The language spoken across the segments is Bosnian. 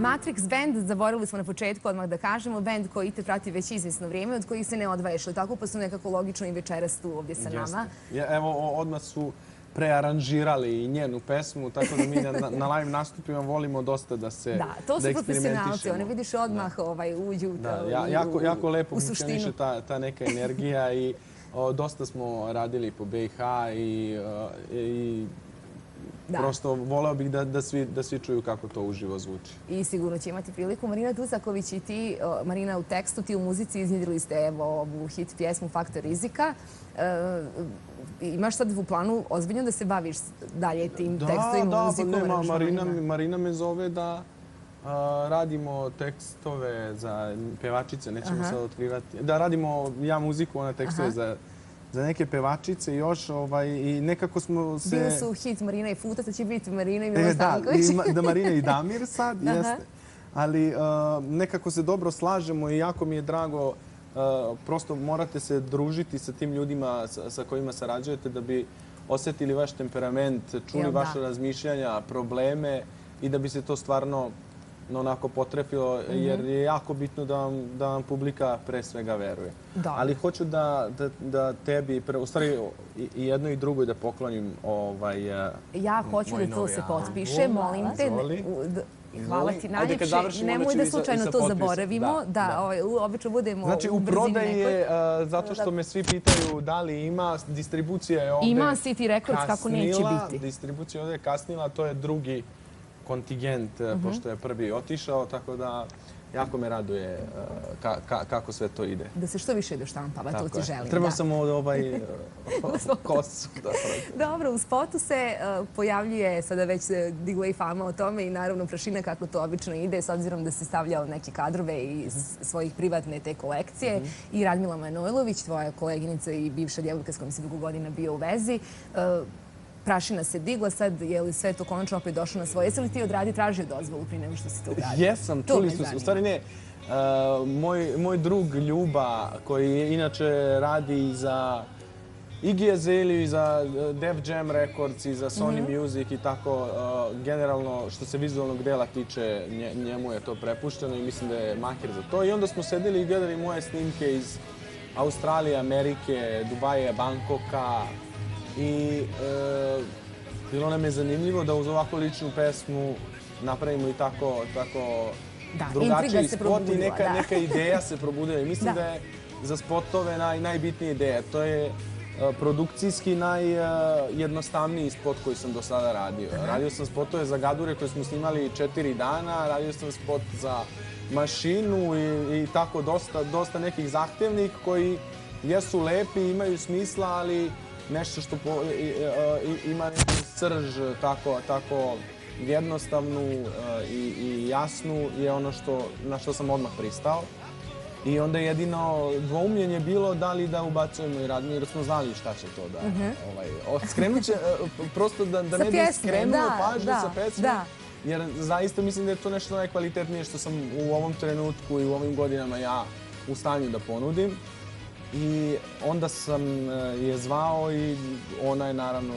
Matrix band, zaboravili smo na početku odmah da kažemo, band koji te prati već izvjesno vrijeme, od kojih se ne odvajaš, ali tako pa su nekako logično i večeras tu ovdje sa nama. Evo, odmah su prearanžirali i njenu pesmu, tako da mi na live nastupima volimo dosta da se eksperimentišemo. Da, to su profesionalci, oni vidiš odmah uđu u suštinu. Jako lepo funkcioniše ta neka energija i dosta smo radili po BiH i prosto voleo bih da svi čuju kako to uživo zvuči. I sigurno će imati priliku. Marina Tucaković i ti, Marina u tekstu, ti u muzici iznjedrili ste ovu hit pjesmu Faktor rizika. Imaš sad u planu ozbiljno da se baviš dalje tim tekstom i muzikom? Marina me zove da radimo tekstove za pevačice, nećemo sad otkrivati. Da radimo muziku, ona tekstove za neke pevačice još i nekako smo se... Bili su hit Marina i Futa, sad će biti Marina i Milo Stanković. Da, Marina i Damir sad, jeste. Ali nekako se dobro slažemo i jako mi je drago. Prosto morate se družiti sa tim ljudima sa kojima sarađujete da bi osjetili vaš temperament, čuli vaše razmišljanja, probleme i da bi se to stvarno onako potrefilo, jer je jako bitno da vam publika pre svega veruje. Ali hoću da tebi, u stvari i jedno i drugo da poklonim ja hoću da to se potpiše, molim te. Hvala ti najljepše. Nemoj da slučajno to zaboravimo. Da, obično budemo u brzini nekoj. Znači, u prodaji je, zato što me svi pitaju da li ima, distribucija je ovde kasnila. Ima City Records, kako neće biti. Distribucija ovde je kasnila, to je drugi kontingent, pošto je prvi otišao, tako da jako me raduje kako sve to ide. Da se što više doštampava, to ti želim. Trebam samo kosu. Dobro, u spotu se pojavljuje, sada već se digla i fama o tome i naravno prašina kako to obično ide, s obzirom da se stavljao neke kadrove iz svojih privatne te kolekcije. I Radmila Manojlović, tvoja koleginica i bivša djevojka s kojom si dugo godina bio u vezi, prašina se digla, sad je li sve to konačno opet došlo na svoje? Jesi li ti tražio dozvolu prije nego što si to uradio? Jesam, čuli smo se. U stvari ne, moj drug Ljuba, koji inače radi za Iggy Azalea, za Def Jam Records i za Sony Music i tako, generalno što se vizualnog dela tiče, njemu je to prepušteno i mislim da je mahir za to. I onda smo sedeli i gledali moje snimke iz Australije, Amerike, Dubaja, Bangkoka, i bilo nam je zanimljivo da uz ovako ličnu pesmu napravimo i tako drugačiji spot i neka ideja se probudila. I mislim da je za spotove najbitnija ideja. To je produkcijski najjednostavniji spot koji sam do sada radio. Radio sam spotove za Gadure koje smo snimali 4 dana, radio sam spot za Mašinu i tako dosta nekih zahtevnih koji jesu lepi, imaju smisla, ali nešto što ima neku srž tako jednostavnu i jasnu je ono na što sam odmah pristao. I onda jedino dvoumljenje bilo da li da ubacujemo i Radmila, jer smo znali šta će to da... Skrenut će, prosto da ne bi skrenuo pažnju sa pesme, jer zaista mislim da je to nešto najkvalitetnije što sam u ovom trenutku i u ovim godinama ja u stanju da ponudim. I onda sam je zvao i ona je naravno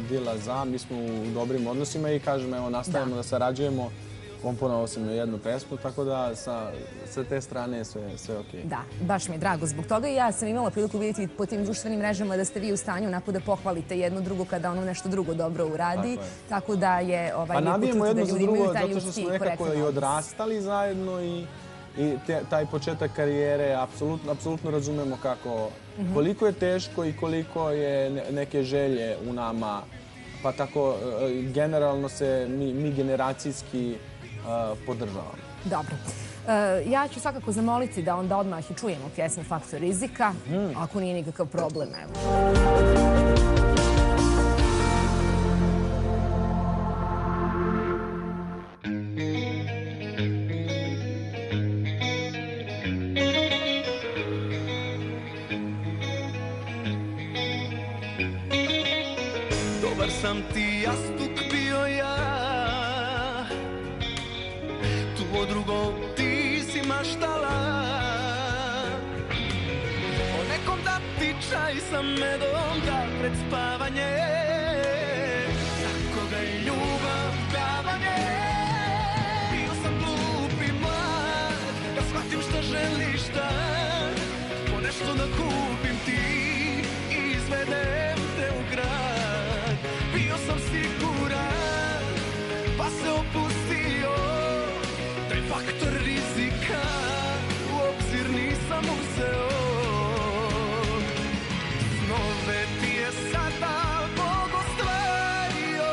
bila za, mi smo u dobrim odnosima i kažem, evo, nastavimo da sarađujemo. Komponovao sam jednu pesmu, tako da sa te strane je sve okej. Da, baš mi je drago zbog toga i ja sam imala priliku vidjeti po tim društvenim mrežama da ste vi u stanju onako da pohvalite jedno drugo kada ono nešto drugo dobro uradi. Tako da je lijepo čuti da ljudi imaju taj ljudski i korektan odnos. Pa nabijemo jedno za drugo zato što smo nekako i odrastali zajedno i taj početak karijere apsolutno razumemo koliko je teško i koliko je neke želje u nama. Pa tako generalno se mi generacijski podržavamo. Dobro. Ja ću svakako zamoliti da onda odmah i čujemo pjesmu Faktor rizika, ako nije nikakav problem. Dobar sam ti jastuk bio ja, tvoje drugo ti si maštala, o nekom da ti čaj sa medom da pred spavanje, za koga je ljubav davanje. Bio sam glup nisam uzeo. Snove ti je sada Bog ostvario,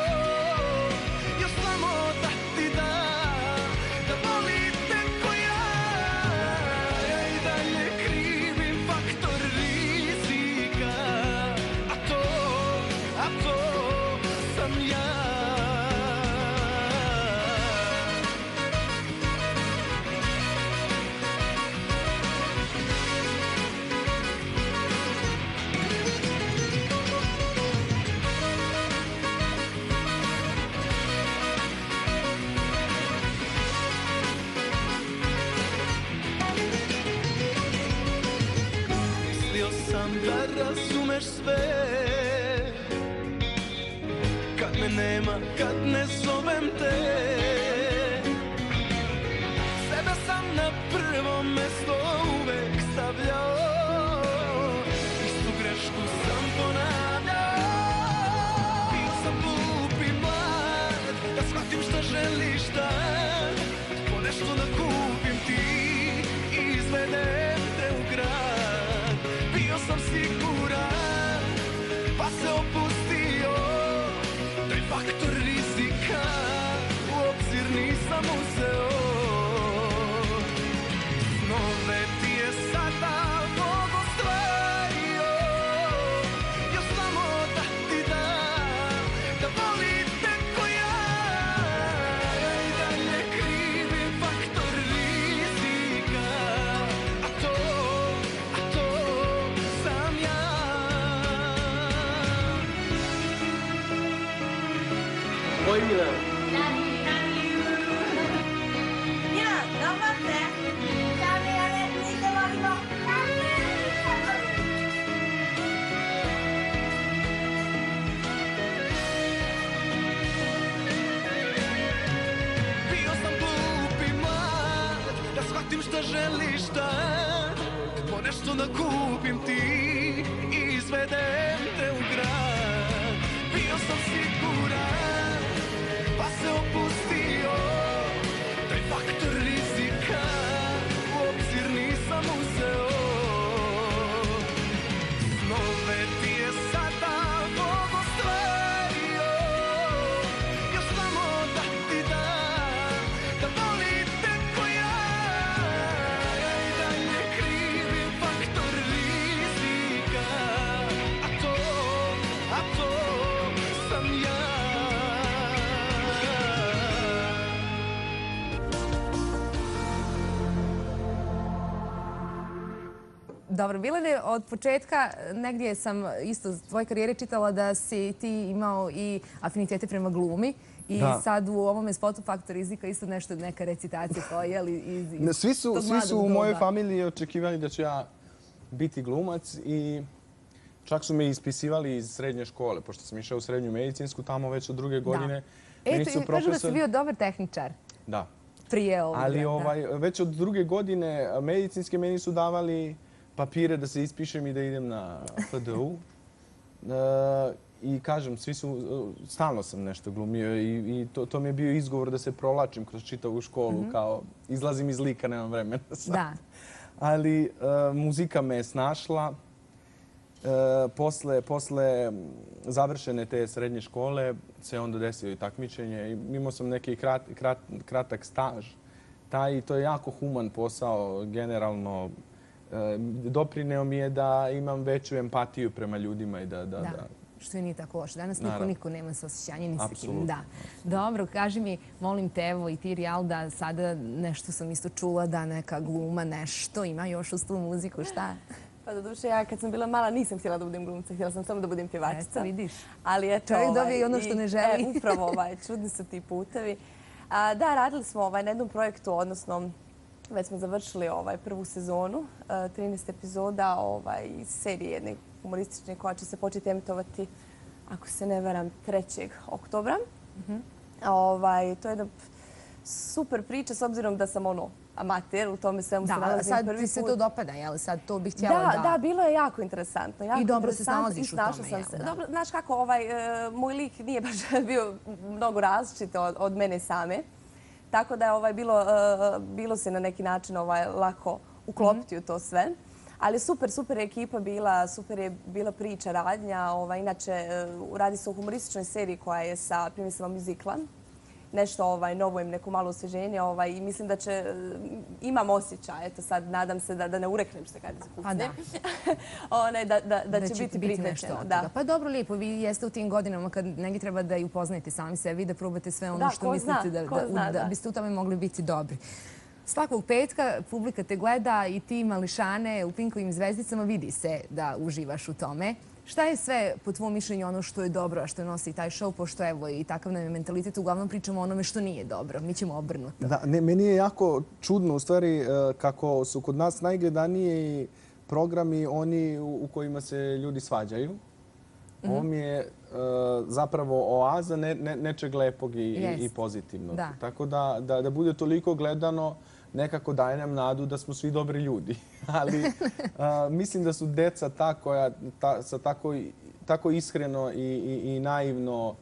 još samo da ti da volite ko ja. Ja i dalje krivim faktor rizika, a to sam ja. Mislio sam da razumeš sve, kad me nema, kad ne zovem te. Sebe sam na prvo mesto uvek stavljao, istu grešku sam ponavljao. Bio sam glup i mlad, da shvatim šta želiš da ponešto da kupim ti i izvedem te u grad. Bio sam siguran, pa se opustio, taj faktor rizika u obzir nisam uzeo. Snove ti je sada Bog ostvario, još samo da ti da volite ko ja. Ja i dalje krivim faktor rizika, a to sam ja. Oj, Mila. Mila,頑張って。じゃあね、見てもありがとう。Bio sam glup i mlad, da shvatim šta želiš da ponešto da kupim ti i izvedem te u grad. Bio sam siguran, pa se opustio, taj faktor rizika u obzir nisam uzeo. Snove ti je sada Bog ostvario, još samo da ti da volite ko ja. Ja i dalje krivim faktor rizika, a to sam ja. Dobro, Milane, od početka negdje sam isto iz tvoje karijere čitala da si ti imao i afinitete prema glumi. I sad u ovome spotu Faktor rizika isto nešto, neka recitacija tvoja, ali iz Svi tog mladog su u mojoj doba. familiji očekivali da ću ja biti glumac i čak su me ispisivali iz srednje škole, pošto sam išao u srednju medicinsku, tamo već od druge godine. Meni su Kažu da si bio dobar tehničar Da. prije ovoga. Ali već od druge godine medicinske meni su davali papire da se ispišem i da idem na FDU. I kažem, stalno sam nešto glumio i to mi je bio izgovor da se provlačim kroz čitavu školu, kao izlazim iz lika, nemam vremena sad. Da. Ali muzika me je snašla. Posle završene te srednje škole se onda desilo i takmičenje. Imao sam neki kratak staž. To je jako human posao, generalno. Doprineo mi je da imam veću empatiju prema ljudima i da. Što nije tako loše. Danas niko nema saosjećanje ni sa kim. Apsolutno. Da. Dobro, kaži mi, molim te, evo i ti, Rijal, da sada nešto sam isto čula da neka gluma nešto ima još uz tu muziku, šta? Pa doduše, ja kad sam bila mala nisam htjela da budem glumca, htjela sam samo da budem pjevačica. Eto, vidiš. Ali eto, čovjek dobije i ono što ne želi. Upravo, čudni su ti putevi. Da, radili smo na jednom projektu, odnosno već smo završili prvu sezonu, 13 epizoda iz serije jedne humoristične koja će se početi emitovati, ako se ne varam, 3. oktobra. To je jedna super priča s obzirom da sam amater, u tome svemu se nalazim prvi put. Sad ti se to dopada, jel? Sad to bih htjela da... Da, bilo je jako interesantno. I dobro se snalaziš u tome, jel? Dobro, znaš kako, moj lik nije baš bio mnogo različit od mene same. Tako da je bilo se na neki način lako uklopiti u to sve. Ali super je ekipa bila, super je bila priča, radnja. Inače, radi se o humorističnoj seriji koja je sa primisama muzikla. Nešto novo im, neko malo osveženje i mislim da će, imam osjećaj, eto sad nadam se da ne ureknem što kada se pucne, da će biti prihvaćeno. Pa dobro, lijepo, vi jeste u tim godinama kad negdje treba da i upoznajete sami sebi i da probate sve ono što mislite da biste u tome mogli biti dobri. Svakog petka publika te gleda i ti mališane u Pinkovim zvezdicama, vidi se da uživaš u tome. Šta je sve, po tvom mišljenju, ono što je dobro, a što nosi taj show, pošto evo i takav nam je mentalitet, uglavnom pričamo o onome što nije dobro. Mi ćemo obrnuto. Da, meni je jako čudno, u stvari, kako su kod nas najgledaniji programi oni u kojima se ljudi svađaju. Ovo mi je zapravo oaza nečeg lepog i pozitivnog. Tako da bude toliko gledano, nekako daje nam nadu da smo svi dobri ljudi. Ali mislim da su deca ta koja sa tako iskreno i naivno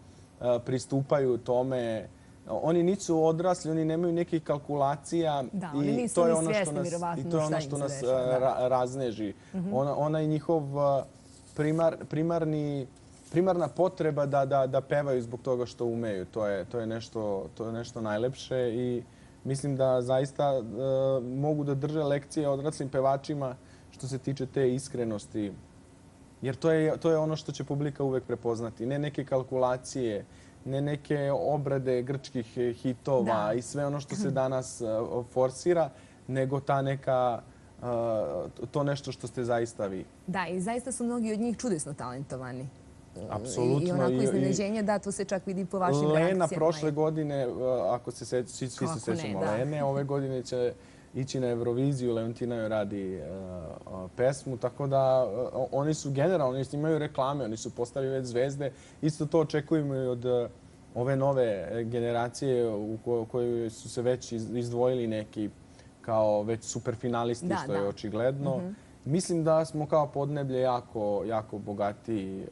pristupaju tome. Oni nisu odrasli, oni nemaju nekih kalkulacija. Da, oni nisu ni svjesni vjerovatno šta im se dešava. I to je ono što nas razneži. Ona i njihov primarna potreba da pevaju zbog toga što umeju. To je nešto najlepše i mislim da zaista mogu da drže lekcije odraslim pevačima što se tiče te iskrenosti. Jer to je ono što će publika uvek prepoznati. Ne neke kalkulacije, ne neke obrade grčkih hitova i sve ono što se danas forsira, nego ta neka to nešto što ste zaista vi. Da, i zaista su mnogi od njih čudesno talentovani. Apsolutno. I onako iznenađenje, da, to se čak vidi po vašim reakcijama. Lena prošle godine, ako se svi se sećamo Lene, ove godine će ići na Euroviziju, Leontina joj radi pesmu, tako da oni su generalno, oni snimaju reklame, oni su postali već zvezde. Isto to očekujemo i od ove nove generacije u kojoj su se već izdvojili neki kao već superfinalisti, što je očigledno. Mislim da smo kao podneblje jako bogati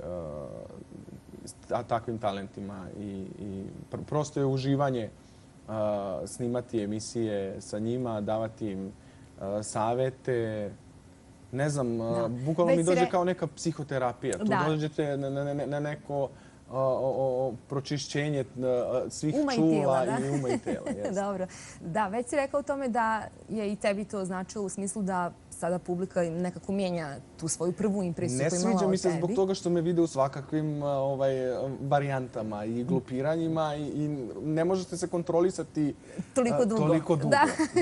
takvim talentima i prosto je uživanje snimati emisije sa njima, davati im savete. Ne znam, bukvalno mi dođe kao neka psihoterapija. Tu dođete na neko pročišćenje svih čula i uma i tela. Dobro. Da, već si rekao o tome da je i tebi to značilo u smislu da sada publika nekako mijenja tu svoju prvu impresiju koju imala o tebi. Ne sviđa mi se zbog toga što me vide u svakakvim varijantama i glupiranjima i ne možete se kontrolisati toliko dugo.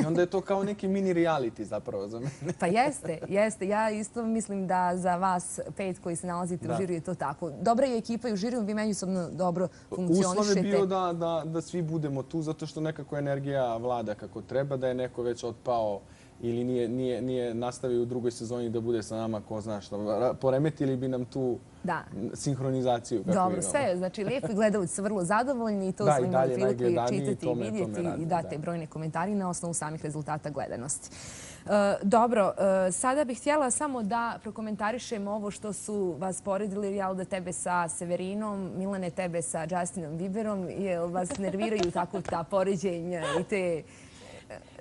I onda je to kao neki mini reality zapravo za mene. Pa jeste. Ja isto mislim da za vas 5 koji se nalazite u žiriju je to tako. Dobra je ekipa i u žiriju, vi međusobno dobro funkcionišete. Uslov je bio da svi budemo tu zato što nekako energija vlada kako treba, da je neko već otpao ili nije nastavio u drugoj sezoni da bude sa nama, ko zna što. Poremetili bi nam tu sinhronizaciju. Dobro, sve. Znači, lijepi gledalci su vrlo zadovoljni i to smo imali priliku i čitati i vidjeti i date brojne komentari na osnovu samih rezultata gledanosti. Dobro, sada bih htjela samo da prokomentarišem ovo što su vas poredili, jel da tebe sa Severinom, Milane tebe sa Justinom Bieberom, jel vas nerviraju tako ta poređenja i te...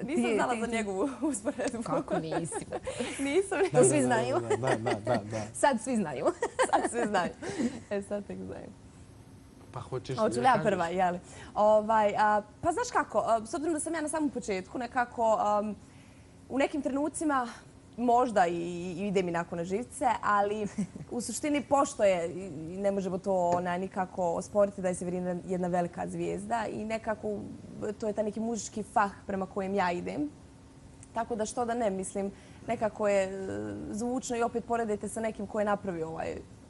Nisam znala za njegovu usporedbu. Kako nisi? Nisam. To svi znaju? Da. Sad svi znaju. Sad svi znaju. Sad tek znaju. Pa hoćeš... Hoću ja prva, jeli? Pa znaš kako, s obzirom da sam ja na samom početku nekako u nekim trenucima možda i ide mi nakon na živce, ali u suštini pošto je, ne možemo to nikako osporiti da je Severina jedna velika zvijezda i nekako to je taj neki muzički fah prema kojem ja idem. Tako da što da ne, mislim, nekako je zvučno i opet poredite sa nekim ko je napravio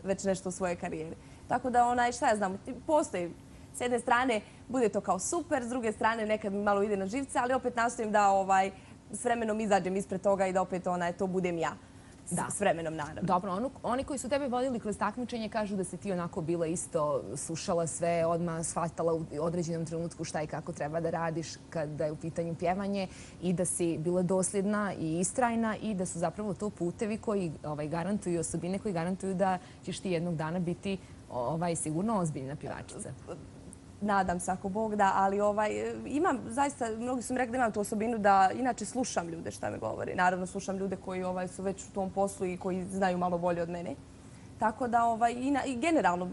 već nešto u svojoj karijeri. Tako da šta ja znam, postoji. S jedne strane bude to kao super, s druge strane nekad mi malo ide na živce, ali opet nastojim da s vremenom izađem ispred toga i da opet to budem ja. S vremenom, naravno. Dobro, oni koji su tebe vodili kroz takmičenje kažu da si ti onako bila isto, slušala sve, odmah shvatala u određenom trenutku šta i kako treba da radiš kada je u pitanju pjevanje i da si bila dosljedna i istrajna i da su zapravo to putevi koji garantuju, osobine koji garantuju da ćeš ti jednog dana biti sigurno ozbiljna pjevačica. nadam se ako Bog da, ali imam zaista, mnogi su mi rekli da imam tu osobinu da inače slušam ljude šta mi govori. Naravno slušam ljude koji su već u tom poslu i koji znaju malo bolje od mene. Tako da i generalno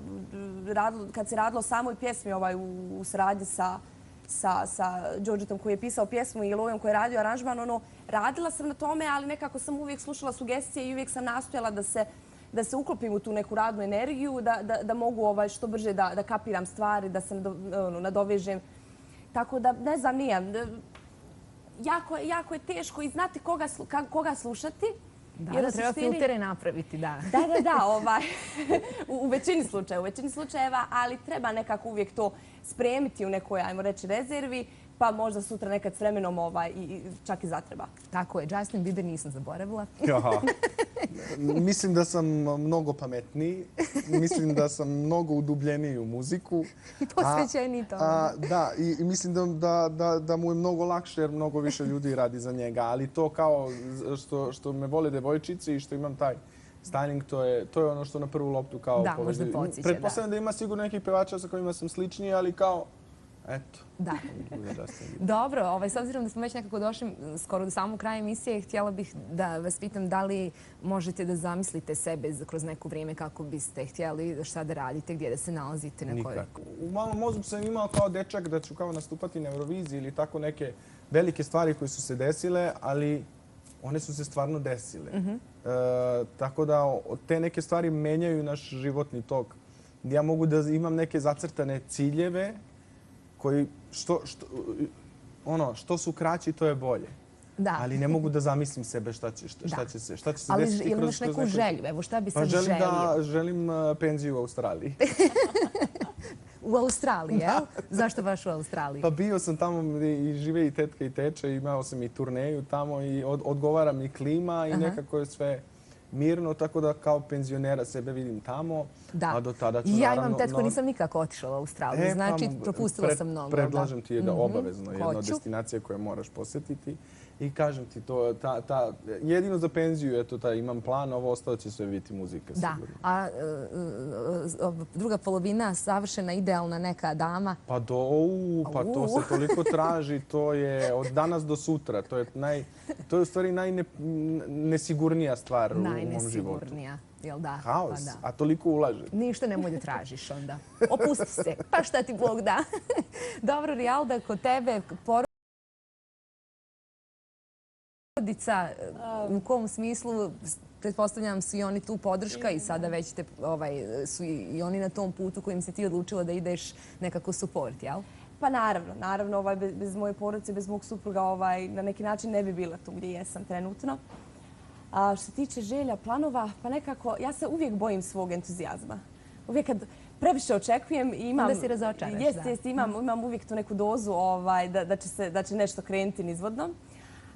kad se radilo o samoj pjesmi u saradnji sa Đorđetom koji je pisao pjesmu i Lojom koji je radio aranžman, radila sam na tome, ali nekako sam uvijek slušala sugestije i uvijek sam nastojala da se uklopim u tu neku radnu energiju, da mogu što brže da kapiram stvari, da se nadovežem. Tako da, ne znam, jako je teško i znati koga slušati. Da, treba filtere napraviti, da. Da, u većini slučajeva, ali treba nekako uvijek to spremiti u nekoj, ajmo reći, rezervi, pa možda sutra nekad s vremenom čak i zatreba. Tako je, Justin Bieber nisam zaboravila. Mislim da sam mnogo pametniji, mislim da sam mnogo udubljeniji u muziku. I posvećeniji tome. Da, i mislim da mu je mnogo lakše jer mnogo više ljudi radi za njega, ali to kao što me vole devojčice i što imam taj styling, to je ono što na prvu loptu kao da, možda podsjeća, da. Pretpostavljam da ima sigurno nekih pevača sa kojima sam sličniji, ali kao eto. Da. Dobro, s obzirom da smo već nekako došli skoro do samog kraja emisije, htjela bih da vas pitam da li možete da zamislite sebe kroz neko vrijeme kako biste htjeli šta da radite, gdje da se nalazite, na kojoj? Nikako. U malom mozgu sam imao kao dečak da ću kao nastupati na Euroviziji ili tako neke velike stvari koje su se desile, ali one su se stvarno desile. Tako da te neke stvari menjaju naš životni tok. Ja mogu da imam neke zacrtane ciljeve koji što su kraći, to je bolje. Da. Ali ne mogu da zamislim sebe šta će se desiti. Ali ili imaš neku želju? Evo šta bi sad želio? Želim penziju u Australiji. U Australiji, jel? Zašto baš u Australiji? Pa bio sam tamo i žive i tetka i teča, imao sam i turneju tamo i odgovara mi klima i nekako je sve mirno, tako da kao penzionera sebe vidim tamo, a do tada ću naravno... Ja imam tetku, nisam nikako otišla u Australiju, znači propustila sam mnogo. Predlažem ti je da obavezno jedna od destinacija koje moraš posjetiti i kažem ti to, jedino za penziju, imam plan, ovo ostalo će sve biti muzika. Da, a druga polovina, savršena, idealna neka dama? Pa to se toliko traži, to je od danas do sutra, to je u stvari najnesigurnija stvar u mom životu. Najnesigurnija, jel da? Haos, a toliko ulaže. Ništa nemoj da tražiš onda. Opusti se, pa šta ti Bog da. Dobro, Rijalda, kod tebe porodica, u kom smislu, pretpostavljam su i oni tu podrška i sada već su i oni na tom putu kojim se ti odlučila da ideš nekako support, jel? Pa naravno, bez moje porodice, bez mog supruga na neki način ne bi bila tu gdje jesam trenutno. A što se tiče želja, planova, pa nekako, ja se uvijek bojim svog entuzijazma. Uvijek kad previše očekujem i imam... Da si razočaraš, da. Imam uvijek tu neku dozu da će nešto krenuti nizvodno.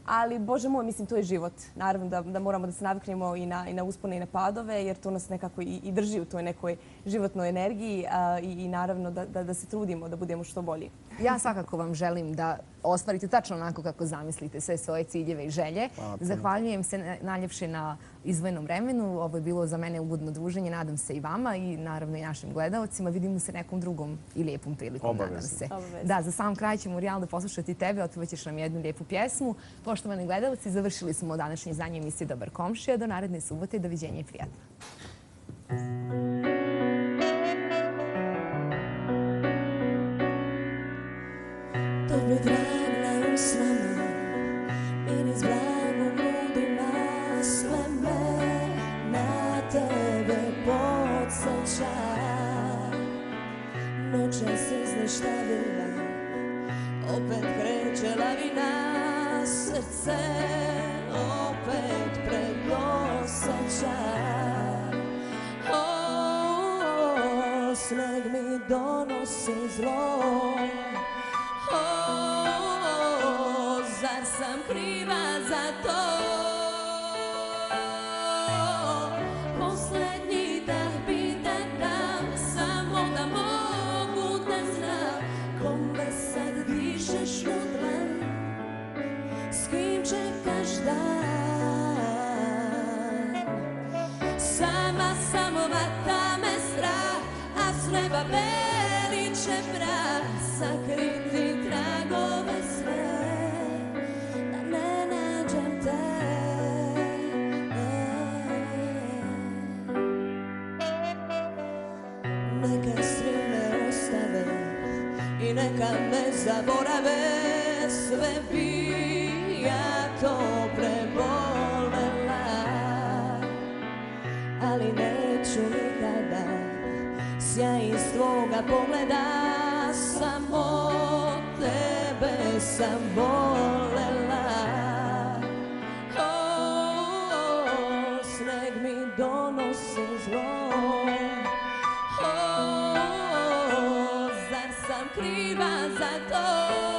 Ali, Bože moj, mislim, to je život. Naravno da moramo da se naviknemo i na uspone i na padove, jer to nas nekako i drži u toj nekoj životnoj energiji i naravno da se trudimo da budemo što bolji. Ja svakako vam želim da ostvarite tačno onako kako zamislite sve svoje ciljeve i želje. Zahvaljujem se najljepše na izdvojenom vremenu. Ovo je bilo za mene ugodno druženje, nadam se i vama i naravno i našim gledalcima. Vidimo se nekom drugom i lijepom prilikom, nadam se. Da, za sam kraj ćemo Rijalda poslušati tebe, otpevaćeš nam jednu lijepu pjesmu. Poštovani gledalci, završili smo današnje izdanje emisije Dobar komšija. Do naredne subote i doviđenja i prijatno. Topli trag u snama, miris blag u grudima, sve me na tebe podsjeća. Noćas izništavila, opet kreće lavina, srce opet predosjeća. Sneg mi donosi zlo, zar sam kriva za to? Posljednji dah pitam da samo da mogu da znam kome sad dišeš u dlan, s kim čekaš dan. Sama samovata me strah, a s neba veliče prah. sakriti tragove sve, da ne nađem te. Neka svi me ostave i neka me zaborave, sve bi ja to prebolela, ali neću nikada sjaj iz tvoga pogleda, samo tebe sam volela. Sneg mi donosi zlo, zar sam kriva za to?